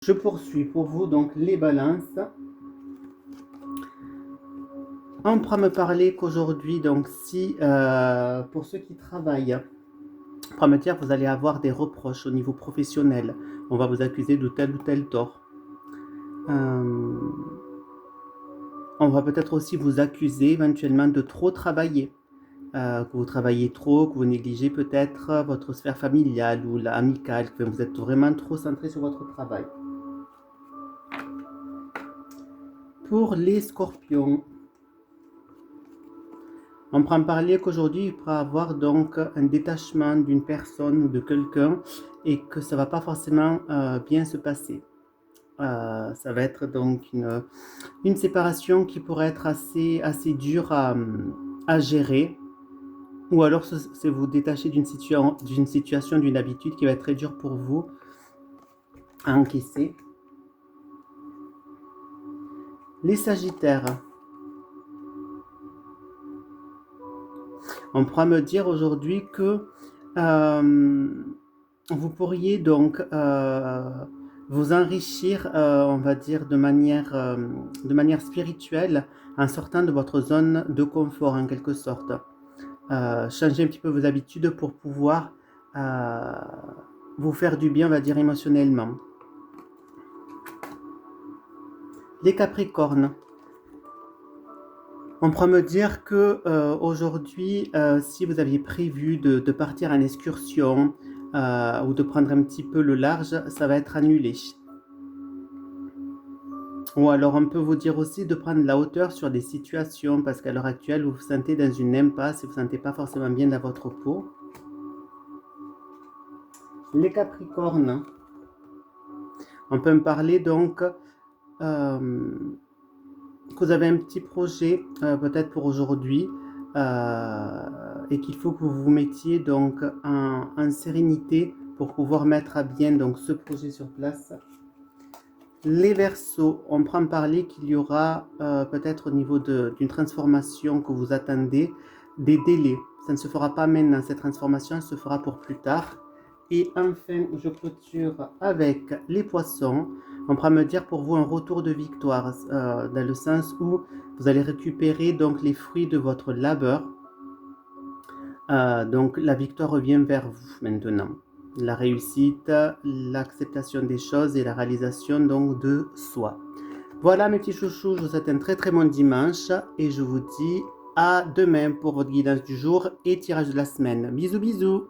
Je poursuis pour vous donc les balances. On pourra me parler qu'aujourd'hui, donc si pour ceux qui travaillent, on pourra me dire que vous allez avoir des reproches au niveau professionnel. On va vous accuser de tel ou tel tort. On va peut-être aussi vous accuser éventuellement de trop travailler. Que vous travaillez trop, que vous négligez peut-être votre sphère familiale ou amicale, que vous êtes vraiment trop centré sur votre travail. Pour les scorpions, on peut en parler qu'aujourd'hui, il pourra avoir donc un détachement d'une personne ou de quelqu'un et que ça ne va pas forcément bien se passer. Ça va être donc une séparation qui pourrait être assez dure à gérer. Ou alors c'est vous détacher d'une situation, d'une habitude qui va être très dure pour vous à encaisser. Les sagittaires. On pourra me dire aujourd'hui que vous pourriez donc vous enrichir, on va dire, de manière spirituelle en sortant de votre zone de confort en quelque sorte. Changer un petit peu vos habitudes pour pouvoir vous faire du bien, on va dire, émotionnellement. Les Capricornes. On pourra me dire que aujourd'hui, si vous aviez prévu de partir en excursion ou de prendre un petit peu le large, ça va être annulé. Ou alors on peut vous dire aussi de prendre la hauteur sur des situations parce qu'à l'heure actuelle, vous vous sentez dans une impasse et vous ne vous sentez pas forcément bien dans votre peau. Les Capricornes. On peut me parler donc que vous avez un petit projet peut-être pour aujourd'hui et qu'il faut que vous vous mettiez donc en sérénité pour pouvoir mettre à bien donc ce projet sur place. Les Verseaux, on prend parler qu'il y aura peut-être au niveau d'une transformation que vous attendez des délais. Ça ne se fera pas maintenant, cette transformation elle se fera pour plus tard. Et enfin, je clôture avec les Poissons. On pourra me dire pour vous un retour de victoire, dans le sens où vous allez récupérer donc les fruits de votre labeur. Donc la victoire revient vers vous maintenant. La réussite, l'acceptation des choses et la réalisation donc de soi. Voilà mes petits chouchous, je vous souhaite un très très bon dimanche et je vous dis à demain pour votre guidance du jour et tirage de la semaine. Bisous bisous.